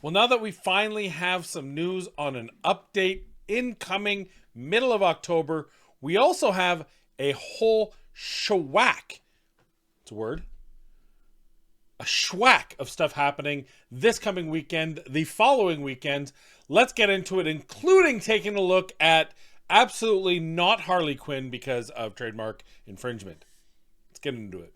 Well, now that we finally have some news on an update incoming middle of October, we also have a whole schwack. It's a word. A schwack of stuff happening this coming weekend, the following weekend. Let's get into it, including taking a look at absolutely not Harley Quinn because of trademark infringement. Let's get into it.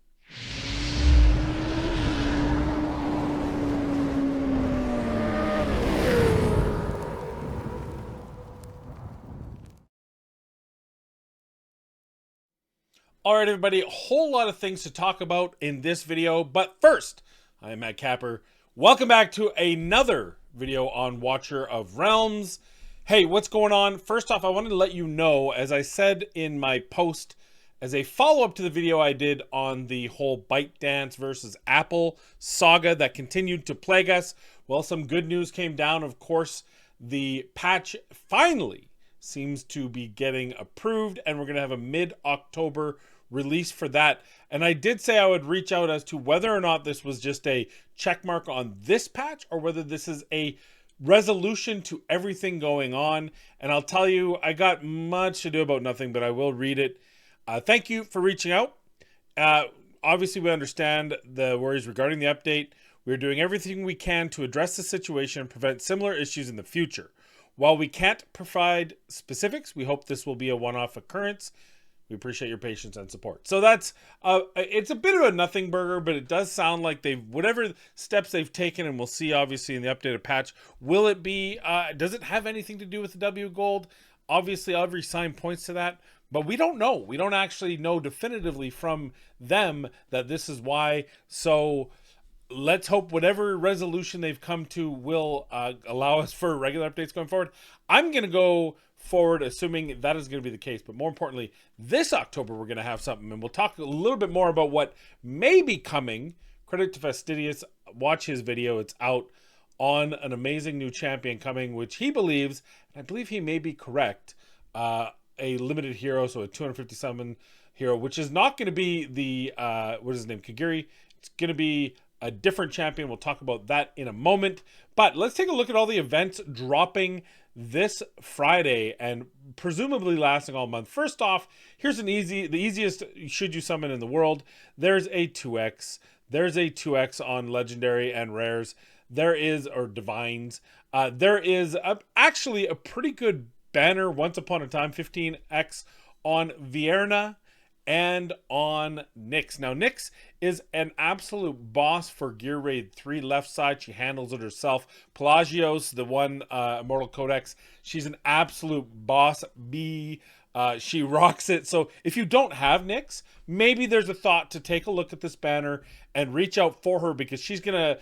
All right, everybody, a whole lot of things to talk about in this video. But first, I'm Matt Capper. Welcome back to another video on Watcher of Realms. Hey, what's going on? First off, I wanted to let you know, as I said in my post, as a follow-up to the video I did on the whole ByteDance versus Apple saga that continued to plague us, well, some good news came down. Of course, the patch finally seems to be getting approved, and we're going to have a mid-October release for that. And I did say I would reach out as to whether or not this was just a check mark on this patch or whether this is a resolution to everything going on. And I'll tell you, I got much to do about nothing, but I will read it. Thank you for reaching out. Obviously, we understand the worries regarding the update. We're doing everything we can to address the situation and prevent similar issues in the future. While we can't provide specifics, we hope this will be a one-off occurrence. We appreciate your patience and support. So that's, it's a bit of a nothing burger, but it does sound like whatever steps they've taken, and we'll see obviously in the updated patch, will it be, does it have anything to do with the W Gold? Obviously, every sign points to that, but we don't know. We don't actually know definitively from them that this is why. So let's hope whatever resolution they've come to will allow us for regular updates going forward. I'm going to go forward assuming that is going to be the case. But more importantly, this October, we're going to have something. And we'll talk a little bit more about what may be coming. Credit to Fastidious. Watch his video. It's out on an amazing new champion coming, which he believes, and I believe he may be correct, a limited hero, so a 250 summon hero, which is not going to be the, what is his name, Kagiri. It's going to be a different champion. We'll talk about that in a moment. But let's take a look at all the events dropping this Friday and presumably lasting all month. First off, here's the easiest should you summon in the world. There's a 2x. There's a 2x on legendary and rares. There is, or divines. There is actually a pretty good banner once upon a time, 15x on Vierna and on Nyx. Now, Nyx is an absolute boss for Gear Raid 3 left side. She handles it herself. Pelagios, the one Immortal Codex, she's an absolute boss bee. She rocks it. So if you don't have Nyx, maybe there's a thought to take a look at this banner and reach out for her, because she's gonna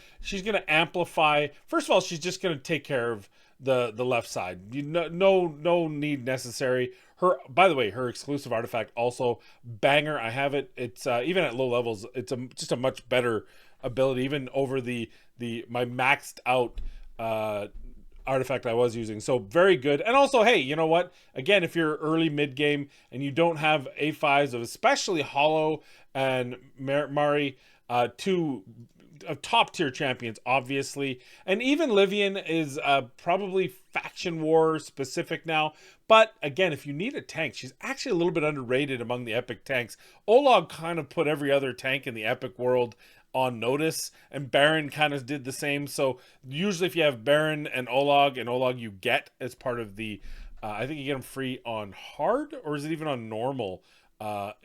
amplify. First of all, she's just gonna take care of the left side. No need necessary. Her, by the way, her exclusive artifact also banger. I have it. It's even at low levels, it's just a much better ability, even over my maxed out artifact I was using. So very good. And also, hey, you know what? Again, if you're early mid game and you don't have A5s of especially Hollow and Mari, two top tier champions, obviously, and even Livian is probably faction war specific now. But again, if you need a tank, she's actually a little bit underrated among the epic tanks. Olog kind of put every other tank in the epic world on notice, and Baron kind of did the same. So usually if you have Baron and Olog you get as part of the I think you get them free on hard, or is it even on normal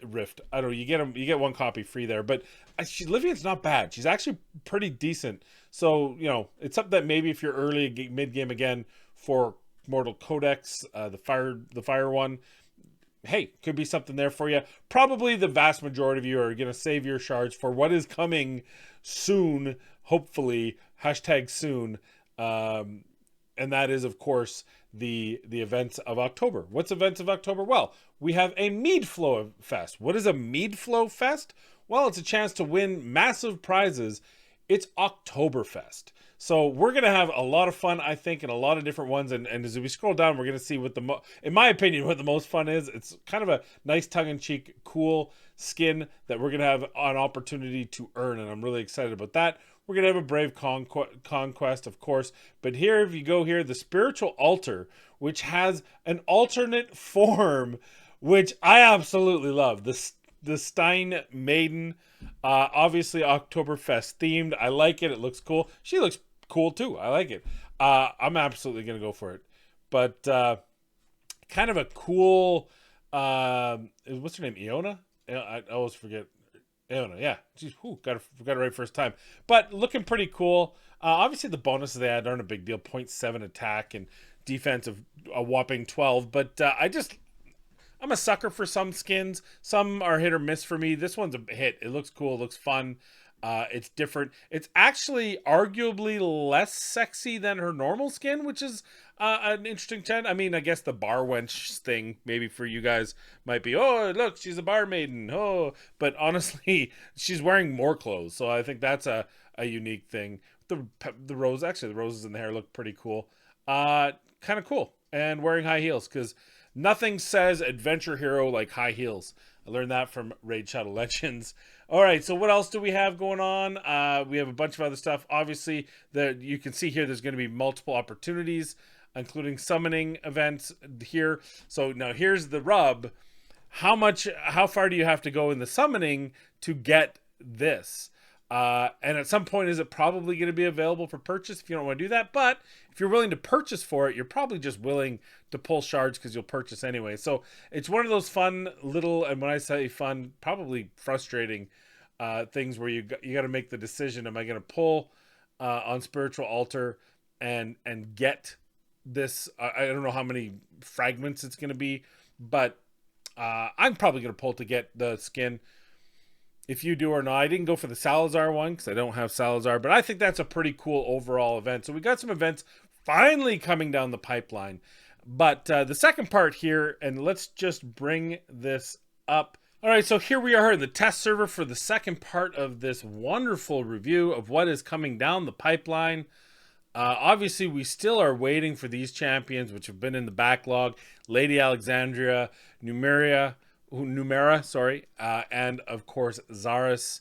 Rift? I don't know. You get one copy free there, but Livian's not bad. She's actually pretty decent. So, you know, it's something that maybe if you're early mid game again for Mortal Codex, the fire one, hey, could be something there for you. Probably the vast majority of you are going to save your shards for what is coming soon, hopefully, #soon. And that is, of course, the events of October. What's events of October? Well, we have a Mead Flow Fest. What is a Mead Flow Fest? Well, it's a chance to win massive prizes. It's Oktoberfest. So we're going to have a lot of fun, I think, and a lot of different ones. And as we scroll down, we're going to see what in my opinion, what the most fun is. It's kind of a nice tongue-in-cheek, cool skin that we're going to have an opportunity to earn. And I'm really excited about that. We're going to have a Brave Conquest, of course. But here, if you go here, the Spiritual Altar, which has an alternate form, which I absolutely love. The Stein Maiden, obviously Oktoberfest themed. I like it. It looks cool. She looks cool too. I like it. I'm absolutely going to go for it. But kind of a cool, what's her name? Iona? I always forget. Iona, yeah. Jeez, got it right first time. But looking pretty cool. Obviously, the bonuses they add aren't a big deal. 0.7 attack and defense of a whopping 12. But I'm a sucker for some skins. Some are hit or miss for me. This one's a hit. It looks cool. It looks fun. It's different. It's actually arguably less sexy than her normal skin, which is an interesting trend. I mean, I guess the bar wench thing, maybe for you guys, might be, oh, look, she's a bar maiden. Oh, but honestly, she's wearing more clothes, so I think that's a unique thing. The rose, actually, the roses in the hair look pretty cool. Kind of cool, and wearing high heels because nothing says adventure hero like high heels. I learned that from Raid Shadow Legends. All right, so what else do we have going on? We have a bunch of other stuff. Obviously, you can see here there's going to be multiple opportunities, including summoning events here. So now here's the rub. How far do you have to go in the summoning to get this? And at some point, is it probably going to be available for purchase if you don't want to do that? But if you're willing to purchase for it, you're probably just willing to pull shards because you'll purchase anyway. So it's one of those fun little, and when I say fun, probably frustrating things where you got to make the decision: am I going to pull on Spiritual Altar and get this? I don't know how many fragments it's going to be, but I'm probably going to pull to get the skin. If you do or not, I didn't go for the Salazar one because I don't have Salazar, but I think that's a pretty cool overall event. So we got some events finally coming down the pipeline. But the second part here, and let's just bring this up. All right, so here we are in the test server for the second part of this wonderful review of what is coming down the pipeline. Obviously, we still are waiting for these champions, which have been in the backlog. Lady Alexandria, Numera, and of course Zaris,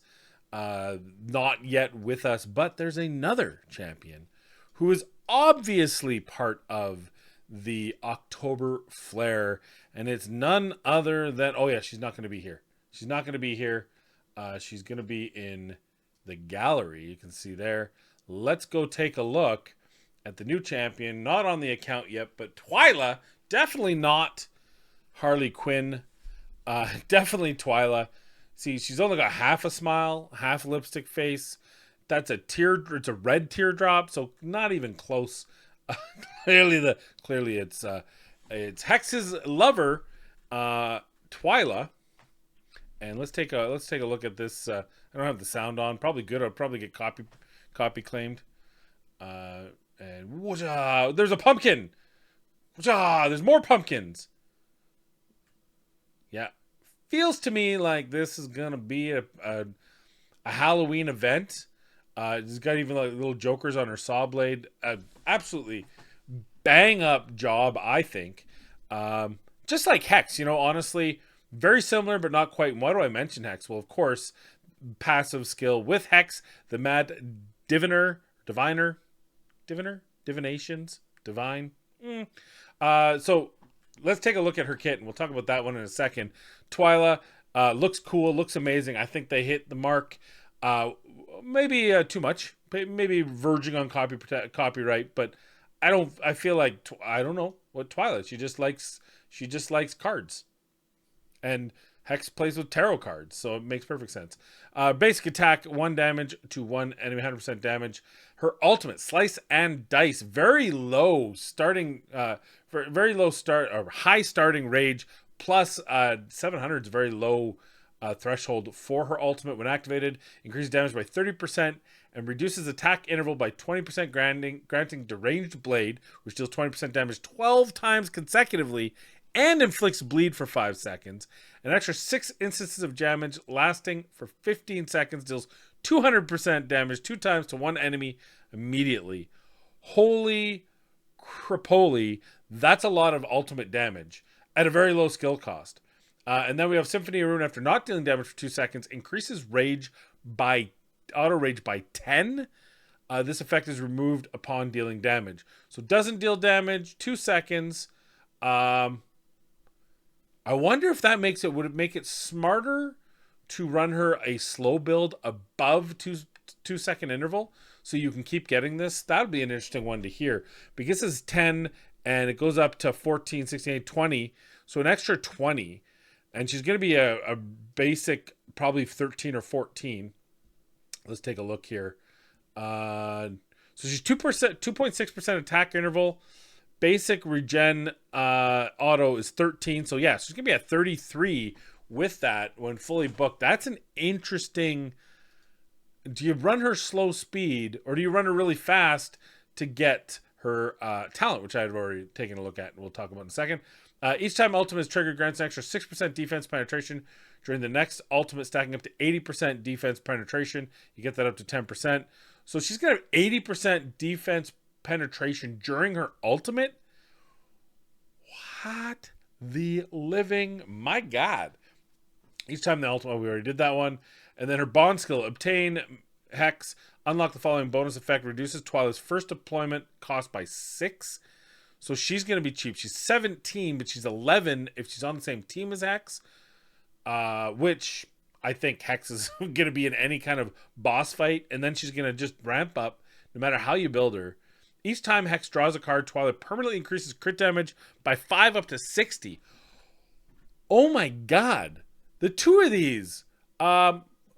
not yet with us, but there's another champion who is obviously part of the October Flare, and it's none other than, oh yeah, she's not going to be here. She's not going to be here. She's going to be in the gallery. You can see there. Let's go take a look at the new champion. Not on the account yet, but Twyla, definitely not Harley Quinn. Definitely Twyla. See, she's only got half a smile, half lipstick face. That's it's a red teardrop, so not even close. Clearly it's Hex's lover, Twyla. And let's take a look at this. I don't have the sound on. Probably good. I'll probably get copy claimed. And there's a pumpkin. There's more pumpkins. Yeah, feels to me like this is gonna be a Halloween event. It's got even like little jokers on her saw blade. Absolutely bang up job, I think. Just like Hex, honestly, very similar but not quite. Why do I mention Hex? Well, of course, passive skill with Hex, the Mad Divinations, Divine. So let's take a look at her kit, and we'll talk about that one in a second. Twyla looks cool, looks amazing. I think they hit the mark. Maybe too much, maybe verging on copyright, but I feel like I don't know what Twyla. She just likes cards, and Hex plays with tarot cards, so it makes perfect sense. Basic attack, 1 damage to 1 enemy, 100% damage. Her ultimate, Slice and Dice, very low starting, very low start or high starting rage, plus 700 is very low threshold for her ultimate. When activated, increases damage by 30% and reduces attack interval by 20%, granting deranged blade, which deals 20% damage 12 times consecutively and inflicts bleed for 5 seconds. An extra 6 instances of damage lasting for 15 seconds deals 200% damage 2 times to 1 enemy immediately. Holy crapoly, that's a lot of ultimate damage at a very low skill cost. And then we have Symphony of Ruin. After not dealing damage for 2 seconds, increases rage by auto rage by 10. This effect is removed upon dealing damage. So it doesn't deal damage, 2 seconds. I wonder if that would it make it smarter to run her a slow build above 2 second interval so you can keep getting this? That would be an interesting one to hear, because this is 10 and it goes up to 14, 16, 20. So an extra 20. And she's going to be a basic, probably 13 or 14. Let's take a look here. So she's 2.6% attack interval. Basic regen auto is 13. So yeah, she's going to be at 33 with that when fully booked. That's an interesting... Do you run her slow speed or do you run her really fast to get her talent, which I've already taken a look at and we'll talk about in a second. Each time ultimate is triggered grants an extra 6% defense penetration during the next ultimate, stacking up to 80% defense penetration. You get that up to 10%. So she's going to have 80% defense penetration during her ultimate. What the living? My God. Each time the ultimate, we already did that one. And then her bond skill, obtain Hex, unlock the following bonus effect, reduces Twyla's first deployment cost by 6. So she's going to be cheap. She's 17, but she's 11 if she's on the same team as Hex, which I think Hex is going to be in any kind of boss fight. And then she's going to just ramp up no matter how you build her. Each time Hex draws a card, Twyla permanently increases crit damage by 5 up to 60. Oh my God. The two of these.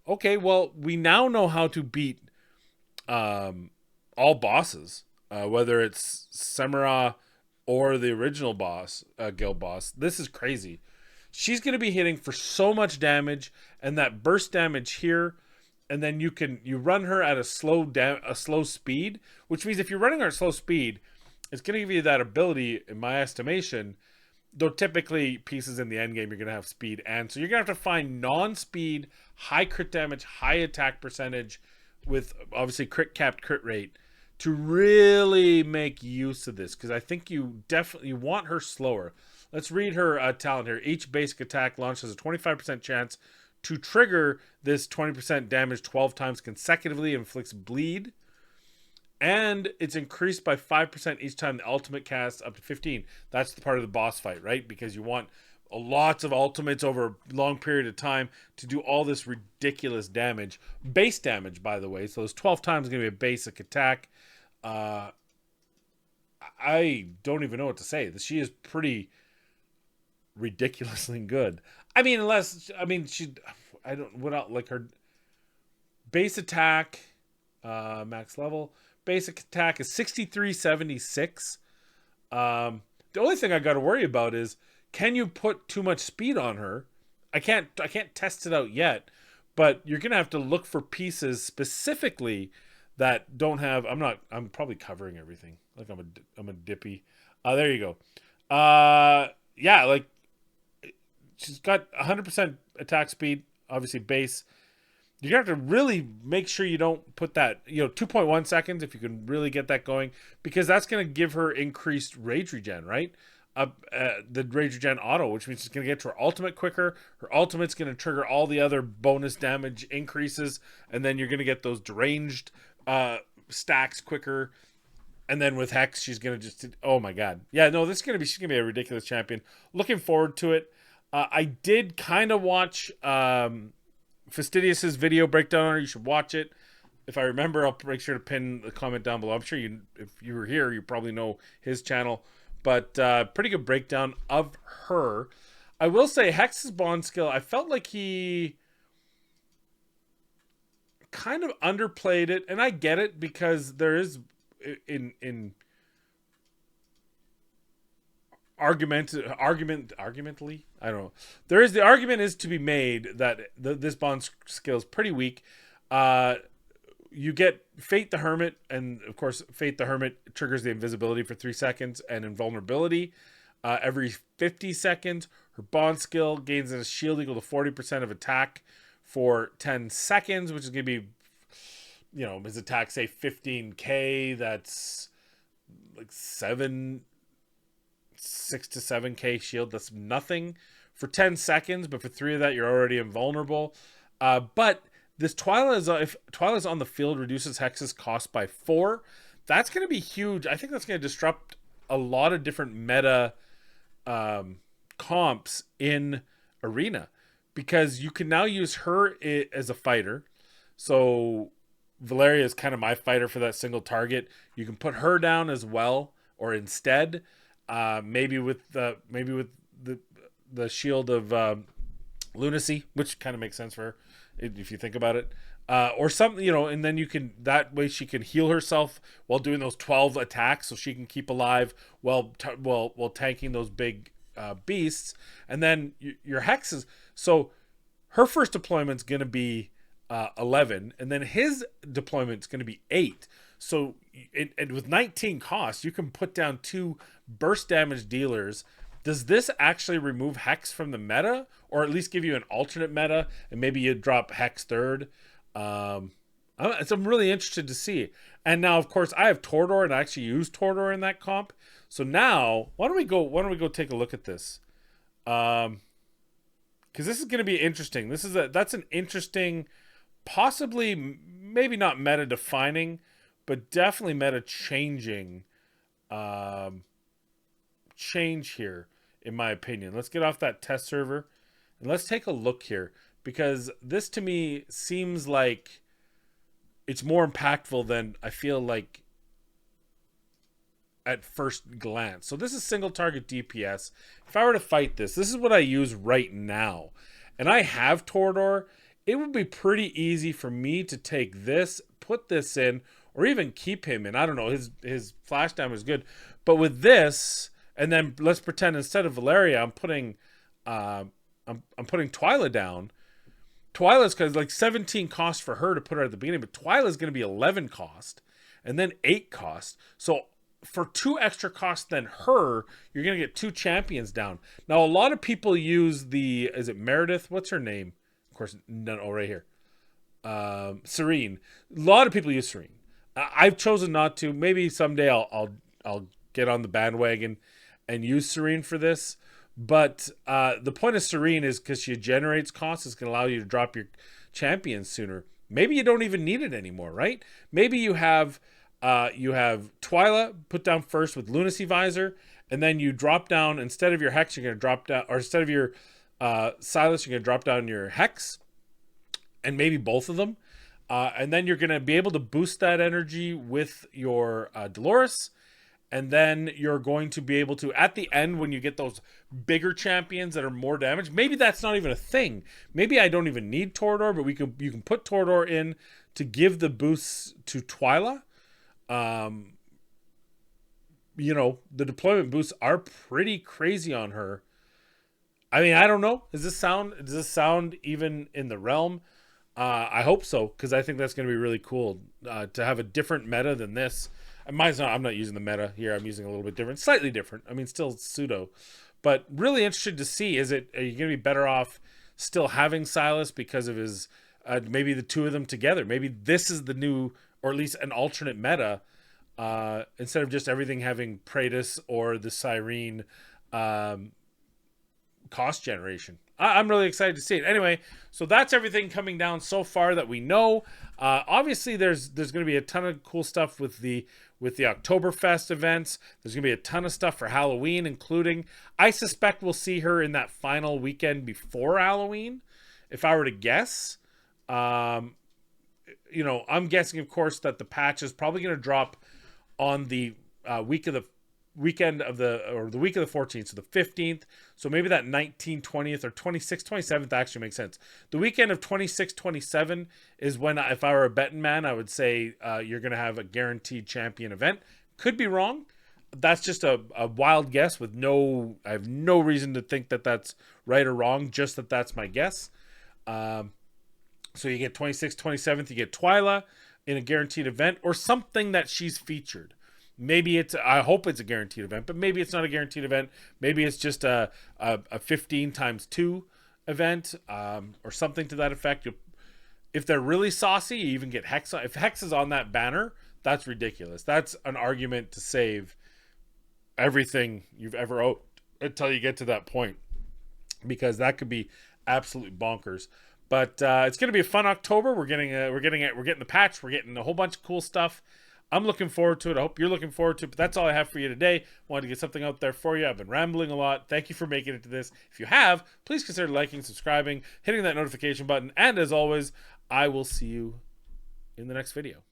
Okay, well, we now know how to beat all bosses, whether it's Samara or the original boss, guild boss. This is crazy. She's going to be hitting for so much damage, and that burst damage here, and then you run her at a slow speed, which means if you're running her at slow speed, it's going to give you that ability, in my estimation. Though typically pieces in the end game you're going to have speed, and so you're going to have to find non-speed, high crit damage, high attack percentage, with obviously capped crit rate, to really make use of this, because I think you definitely want her slower. Let's read her talent here. Each basic attack launches a 25% chance to trigger this 20% damage 12 times consecutively, inflicts bleed, and it's increased by 5% each time the ultimate casts up to 15. That's the part of the boss fight, right? Because you want lots of ultimates over a long period of time to do all this ridiculous damage. Base damage, by the way. So those 12 times is going to be a basic attack. I don't even know what to say. She is pretty ridiculously good. I don't, what else, like her base attack, max level, basic attack is 6376. The only thing I got to worry about is, can you put too much speed on her? I can't test it out yet, but you're gonna have to look for pieces specifically that don't have. I'm probably covering everything. Like I'm a dippy. There you go. Yeah, like she's got 100% attack speed, obviously base. You're going to have to really make sure you don't put that, 2.1 seconds if you can really get that going, because that's going to give her increased rage regen, right? The rage regen auto, which means she's going to get to her ultimate quicker. Her ultimate's going to trigger all the other bonus damage increases, and then you're going to get those deranged stacks quicker. And then with Hex, she's going to just, oh my God. Yeah, no, she's going to be a ridiculous champion. Looking forward to it. I did kind of watch Fastidious's video breakdown on her. You should watch it. If I remember, I'll make sure to pin the comment down below. I'm sure if you were here, you probably know his channel. But pretty good breakdown of her. I will say Hex's bond skill, I felt like he kind of underplayed it. And I get it, because there is in argumentally, I don't know. The argument is to be made that this bond skill is pretty weak. You get Fate the Hermit, and of course, Fate the Hermit triggers the invisibility for 3 seconds and invulnerability every 50 seconds. Her bond skill gains a shield equal to 40% of attack for 10 seconds, which is going to be, his attack, say 15k. That's like 6 to 7k shield. That's nothing for 10 seconds, but for 3 of that, you're already invulnerable. But This Twyla is if Twyla's on the field, reduces Hex's cost by 4. That's going to be huge. I think that's going to disrupt a lot of different meta comps in Arena, because you can now use her as a fighter. So Valeria is kind of my fighter for that single target. You can put her down as well, or instead, maybe with the shield of lunacy, which kind of makes sense for her if you think about it. Or something, and then you can, that way she can heal herself while doing those 12 attacks, so she can keep alive while tanking those big beasts. And then your hexes. So her first deployment's going to be 11, and then his deployment's going to be 8. So and with 19 costs, you can put down 2 burst damage dealers. Does this actually remove Hex from the meta, or at least give you an alternate meta, and maybe you drop Hex third? I'm really interested to see. And now, of course, I have Torador, and I actually use Torador in that comp. So now, why don't we go take a look at this? Because this is going to be interesting. That's an interesting, possibly maybe not meta defining, but definitely meta changing change here, in my opinion. Let's get off that test server and let's take a look here, because this to me seems like it's more impactful than I feel like at first glance. So this is single target DPS. If I were to fight this is what I use right now, and I have Torador. It would be pretty easy for me to take this, put this in, or even keep him in. I don't know, his flash damage is good, but with this, and then let's pretend instead of Valeria, I'm putting Twyla down. Twyla's because like 17 cost for her to put her at the beginning, but Twyla's going to be 11 cost, and then 8 cost. So for 2 extra costs than her, you're going to get 2 champions down. Now a lot of people use is it Meredith? What's her name? Of course, no, right here. Serene. A lot of people use Serene. I've chosen not to. Maybe someday I'll get on the bandwagon and use Serene for this. But the point of Serene is because she generates costs, it's going to allow you to drop your champions sooner. Maybe you don't even need it anymore, right? Maybe you have Twyla put down first with Lunacy Visor, and then you drop down, instead of your Hex, you're going to drop down, or instead of your Silas, you're going to drop down your Hex, and maybe both of them. And then you're going to be able to boost that energy with your Dolores. And then you're going to be able to, at the end, when you get those bigger champions that are more damage, maybe that's not even a thing. Maybe I don't even need Torador, but you can put Torador in to give the boosts to Twyla. The deployment boosts are pretty crazy on her. I mean, I don't know. Does this sound even in the realm? I hope so, because I think that's going to be really cool to have a different meta than this. I'm not using the meta here. I'm using a little bit different, slightly different. I mean, still pseudo, but really interested to see. Are you going to be better off still having Silas because of his, maybe the 2 of them together? Maybe this is the new, or at least an alternate meta, instead of just everything having Praetus or the Cyrene cost generation. I'm really excited to see it. Anyway, so that's everything coming down so far that we know. Obviously, there's going to be a ton of cool stuff with the Oktoberfest events. There's going to be a ton of stuff for Halloween, including, I suspect we'll see her in that final weekend before Halloween, if I were to guess. I'm guessing, of course, that the patch is probably going to drop on the week of the 14th, so the 15th. So maybe that 19th, 20th, or 26th, 27th actually makes sense. The weekend of 26, 27 is when, if I were a betting man, I would say you're going to have a guaranteed champion event. Could be wrong. That's just a wild guess I have no reason to think that that's right or wrong, just that that's my guess. So you get 26th, 27th, you get Twyla in a guaranteed event, or something that she's featured. Maybe I hope it's a guaranteed event, but maybe it's not a guaranteed event. Maybe it's just a 15 times 2 event, or something to that effect. If they're really saucy, you even get Hex. If Hex is on that banner, that's ridiculous. That's an argument to save everything you've ever owed until you get to that point, because that could be absolutely bonkers. But it's going to be a fun October. We're getting the patch. We're getting a whole bunch of cool stuff. I'm looking forward to it. I hope you're looking forward to it. But that's all I have for you today. Wanted to get something out there for you. I've been rambling a lot. Thank you for making it to this. If you have, please consider liking, subscribing, hitting that notification button. And as always, I will see you in the next video.